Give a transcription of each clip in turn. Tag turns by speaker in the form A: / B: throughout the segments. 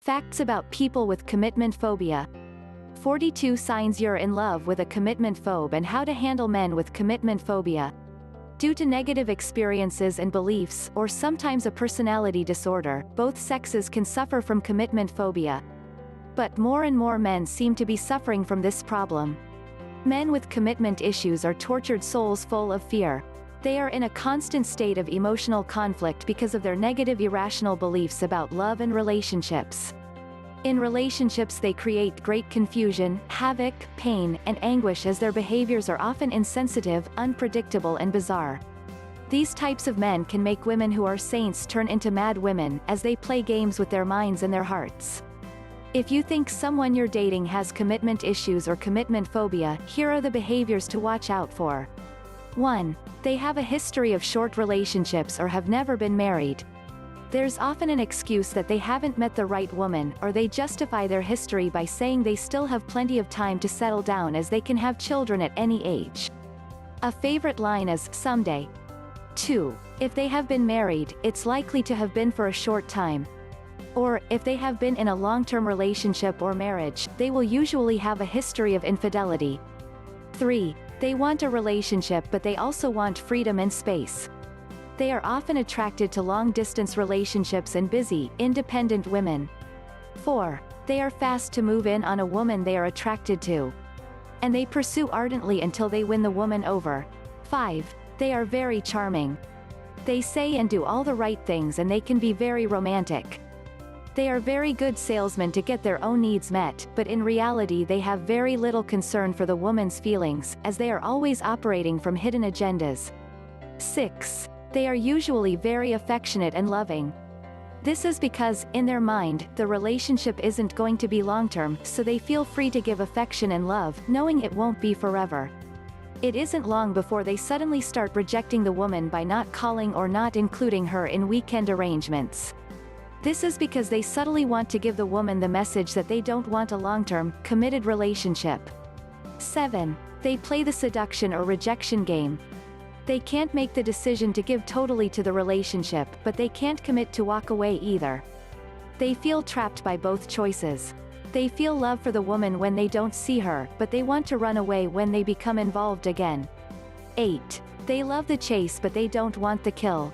A: Facts about people with commitment phobia. 42 signs you're in love with a commitment phobe and how to handle men with commitment phobia. Due to negative experiences and beliefs, or sometimes a personality disorder, both sexes can suffer from commitment phobia. But more and more men seem to be suffering from this problem. Men with commitment issues are tortured souls full of fear. They are in a constant state of emotional conflict because of their negative irrational beliefs about love and relationships. In relationships they create great confusion, havoc, pain, and anguish as their behaviors are often insensitive, unpredictable and bizarre. These types of men can make women who are saints turn into mad women, as they play games with their minds and their hearts. If you think someone you're dating has commitment issues or commitment phobia, here are the behaviors to watch out for. 1. They have a history of short relationships or have never been married. There's often an excuse that they haven't met the right woman, or they justify their history by saying they still have plenty of time to settle down as they can have children at any age. A favorite line is, "Someday." 2. If they have been married, it's likely to have been for a short time. Or, if they have been in a long-term relationship or marriage, they will usually have a history of infidelity. 3. They want a relationship but they also want freedom and space. They are often attracted to long-distance relationships and busy, independent women. 4. They are fast to move in on a woman they are attracted to. And they pursue ardently until they win the woman over. 5. They are very charming. They say and do all the right things and they can be very romantic. They are very good salesmen to get their own needs met, but in reality they have very little concern for the woman's feelings, as they are always operating from hidden agendas. 6. They are usually very affectionate and loving. This is because, in their mind, the relationship isn't going to be long-term, so they feel free to give affection and love, knowing it won't be forever. It isn't long before they suddenly start rejecting the woman by not calling or not including her in weekend arrangements. This is because they subtly want to give the woman the message that they don't want a long-term, committed relationship. 7. They play the seduction or rejection game. They can't make the decision to give totally to the relationship, but they can't commit to walk away either. They feel trapped by both choices. They feel love for the woman when they don't see her, but they want to run away when they become involved again. 8. They love the chase but they don't want the kill.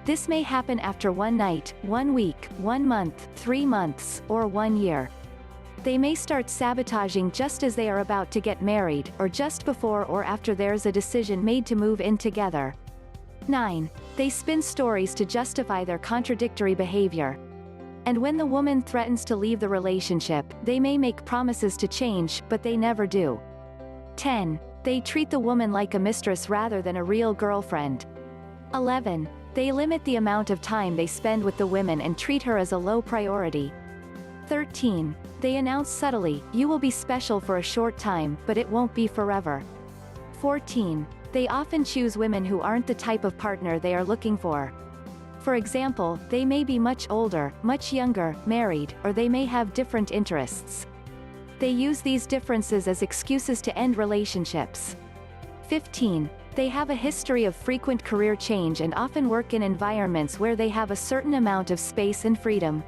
A: This may happen after 1 night, 1 week, 1 month, 3 months, or 1 year. They may start sabotaging just as they are about to get married, or just before or after there's a decision made to move in together. 9. They spin stories to justify their contradictory behavior. And when the woman threatens to leave the relationship, they may make promises to change, but they never do. 10. They treat the woman like a mistress rather than a real girlfriend. 11. They limit the amount of time they spend with the women and treat her as a low priority. 13. They announce subtly, "You will be special for a short time, but it won't be forever." 14. They often choose women who aren't the type of partner they are looking for. For example, they may be much older, much younger, married, or they may have different interests. They use these differences as excuses to end relationships. 15. They have a history of frequent career change and often work in environments where they have a certain amount of space and freedom.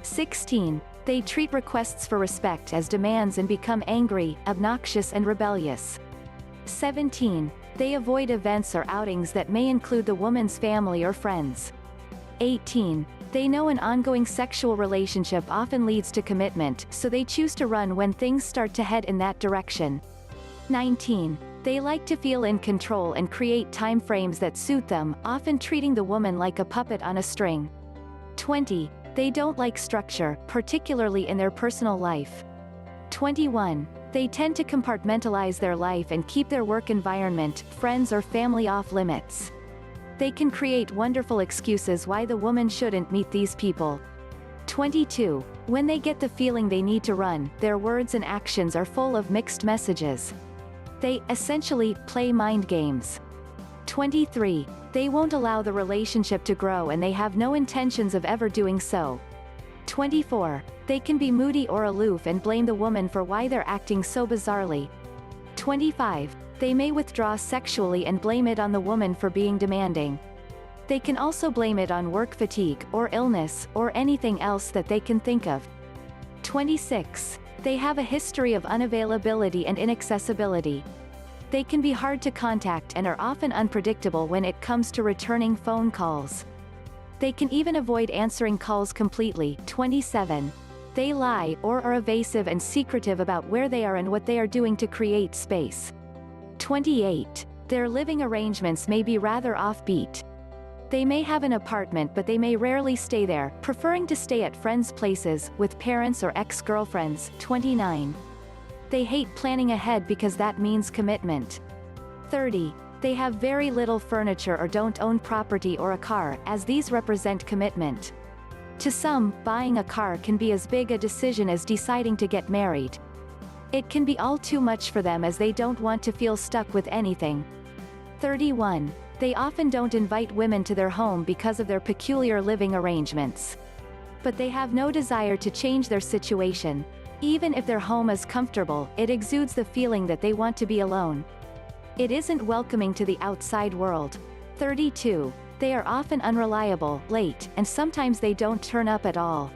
A: 16. They treat requests for respect as demands and become angry, obnoxious and rebellious. 17. They avoid events or outings that may include the woman's family or friends. 18. They know an ongoing sexual relationship often leads to commitment, so they choose to run when things start to head in that direction. 19. They like to feel in control and create time frames that suit them, often treating the woman like a puppet on a string. 20. They don't like structure, particularly in their personal life. 21. They tend to compartmentalize their life and keep their work environment, friends or family off limits. They can create wonderful excuses why the woman shouldn't meet these people. 22. When they get the feeling they need to run, their words and actions are full of mixed messages. They, essentially, play mind games. 23. They won't allow the relationship to grow and they have no intentions of ever doing so. 24. They can be moody or aloof and blame the woman for why they're acting so bizarrely. 25. They may withdraw sexually and blame it on the woman for being demanding. They can also blame it on work fatigue, or illness, or anything else that they can think of. 26. They have a history of unavailability and inaccessibility. They can be hard to contact and are often unpredictable when it comes to returning phone calls. They can even avoid answering calls completely. 27. They lie or are evasive and secretive about where they are and what they are doing to create space. 28. Their living arrangements may be rather offbeat. They may have an apartment but they may rarely stay there, preferring to stay at friends' places, with parents or ex-girlfriends. 29. They hate planning ahead because that means commitment. 30. They have very little furniture or don't own property or a car, as these represent commitment. To some, buying a car can be as big a decision as deciding to get married. It can be all too much for them as they don't want to feel stuck with anything. 31. They often don't invite women to their home because of their peculiar living arrangements. But they have no desire to change their situation. Even if their home is comfortable, it exudes the feeling that they want to be alone. It isn't welcoming to the outside world. 32. They are often unreliable, late, and sometimes they don't turn up at all.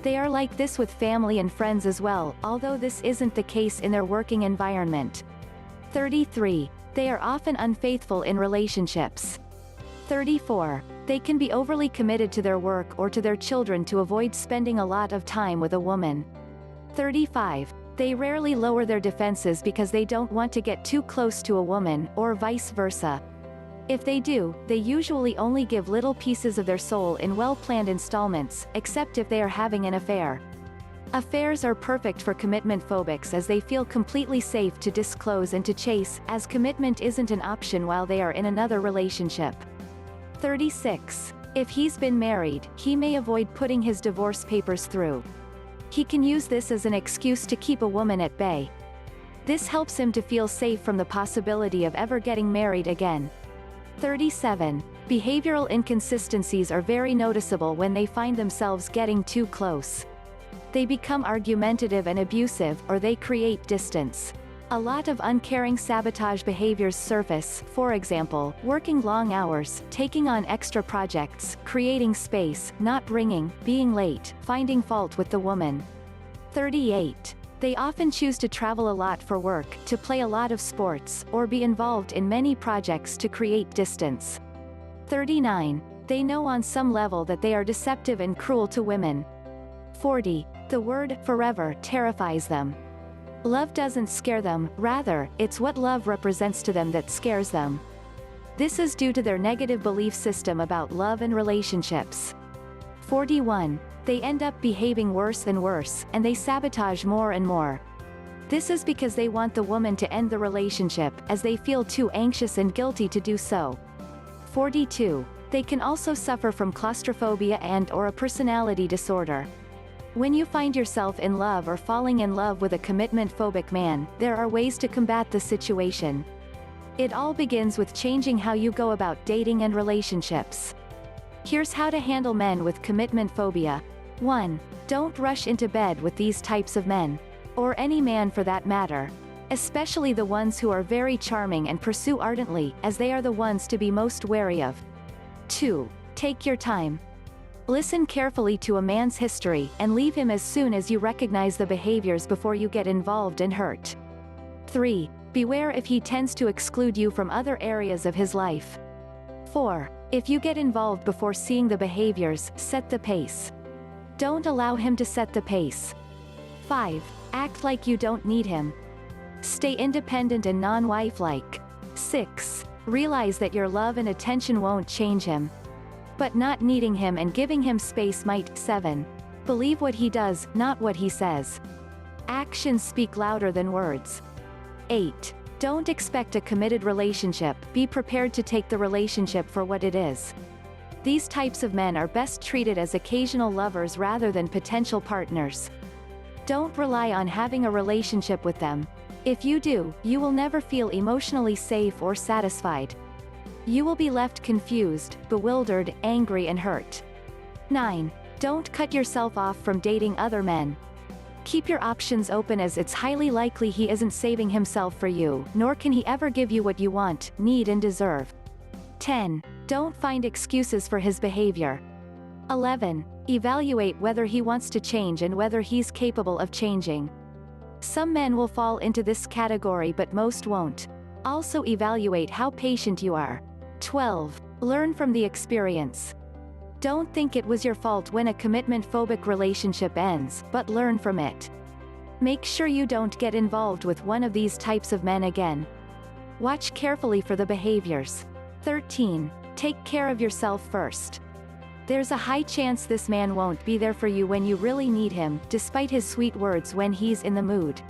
A: They are like this with family and friends as well, although this isn't the case in their working environment. 33. They are often unfaithful in relationships. 34. They can be overly committed to their work or to their children to avoid spending a lot of time with a woman. 35. They rarely lower their defenses because they don't want to get too close to a woman, or vice versa. If they do, they usually only give little pieces of their soul in well-planned installments, except if they are having an affair. Affairs are perfect for commitment phobics as they feel completely safe to disclose and to chase, as commitment isn't an option while they are in another relationship. 36. If he's been married, he may avoid putting his divorce papers through. He can use this as an excuse to keep a woman at bay. This helps him to feel safe from the possibility of ever getting married again. 37. Behavioral inconsistencies are very noticeable when they find themselves getting too close. They become argumentative and abusive, or they create distance. A lot of uncaring sabotage behaviors surface, for example, working long hours, taking on extra projects, creating space, not ringing, being late, finding fault with the woman. 38. They often choose to travel a lot for work, to play a lot of sports, or be involved in many projects to create distance. 39. They know on some level that they are deceptive and cruel to women. 40. The word forever terrifies them. Love doesn't scare them, rather, it's what love represents to them that scares them. This is due to their negative belief system about love and relationships. 41. They end up behaving worse and worse, and they sabotage more and more. This is because they want the woman to end the relationship, as they feel too anxious and guilty to do so. 42. They can also suffer from claustrophobia and/or a personality disorder. When you find yourself in love or falling in love with a commitment-phobic man, there are ways to combat the situation. It all begins with changing how you go about dating and relationships. Here's how to handle men with commitment phobia. 1. Don't rush into bed with these types of men. Or any man for that matter. Especially the ones who are very charming and pursue ardently, as they are the ones to be most wary of. 2. Take your time. Listen carefully to a man's history, and leave him as soon as you recognize the behaviors before you get involved and hurt. 3. Beware if he tends to exclude you from other areas of his life. 4. If you get involved before seeing the behaviors, set the pace. Don't allow him to set the pace. 5. Act like you don't need him. Stay independent and non-wife-like. 6. Realize that your love and attention won't change him. But not needing him and giving him space might. 7. Believe what he does, not what he says. Actions speak louder than words. 8. Don't expect a committed relationship, be prepared to take the relationship for what it is. These types of men are best treated as occasional lovers rather than potential partners. Don't rely on having a relationship with them. If you do, you will never feel emotionally safe or satisfied. You will be left confused, bewildered, angry and hurt. 9. Don't cut yourself off from dating other men. Keep your options open as it's highly likely he isn't saving himself for you, nor can he ever give you what you want, need and deserve. 10. Don't find excuses for his behavior. 11. Evaluate whether he wants to change and whether he's capable of changing. Some men will fall into this category but most won't. Also evaluate how patient you are. 12. Learn from the experience. Don't think it was your fault when a commitment-phobic relationship ends, but learn from it. Make sure you don't get involved with one of these types of men again. Watch carefully for the behaviors. 13. Take care of yourself first. There's a high chance this man won't be there for you when you really need him, despite his sweet words when he's in the mood.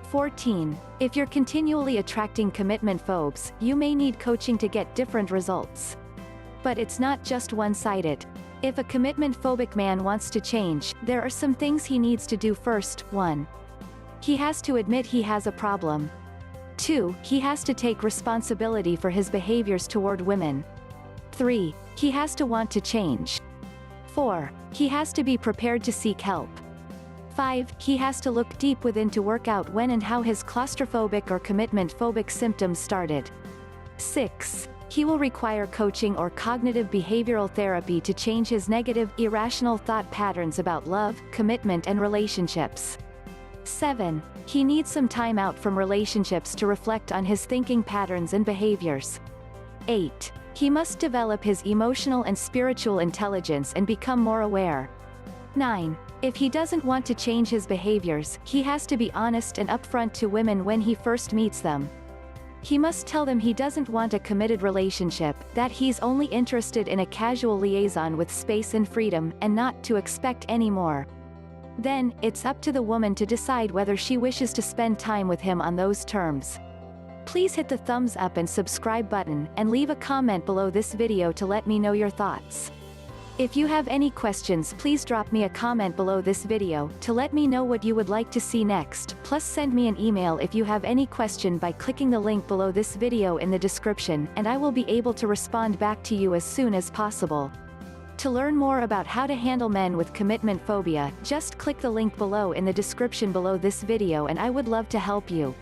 A: 14. If you're continually attracting commitment phobes, you may need coaching to get different results. But it's not just one-sided. If a commitment-phobic man wants to change, there are some things he needs to do first. 1. He has to admit he has a problem. 2. He has to take responsibility for his behaviors toward women. 3. He has to want to change. 4. He has to be prepared to seek help. 5. He has to look deep within to work out when and how his claustrophobic or commitment-phobic symptoms started. 6. He will require coaching or cognitive behavioral therapy to change his negative, irrational thought patterns about love, commitment and relationships. 7. He needs some time out from relationships to reflect on his thinking patterns and behaviors. 8. He must develop his emotional and spiritual intelligence and become more aware. 9. If he doesn't want to change his behaviors, he has to be honest and upfront to women when he first meets them. He must tell them he doesn't want a committed relationship, that he's only interested in a casual liaison with space and freedom, and not to expect any more. Then, it's up to the woman to decide whether she wishes to spend time with him on those terms. Please hit the thumbs up and subscribe button, and leave a comment below this video to let me know your thoughts. If you have any questions, please drop me a comment below this video, to let me know what you would like to see next, plus send me an email if you have any question by clicking the link below this video in the description, and I will be able to respond back to you as soon as possible. To learn more about how to handle men with commitment phobia, just click the link below in the description below this video and I would love to help you.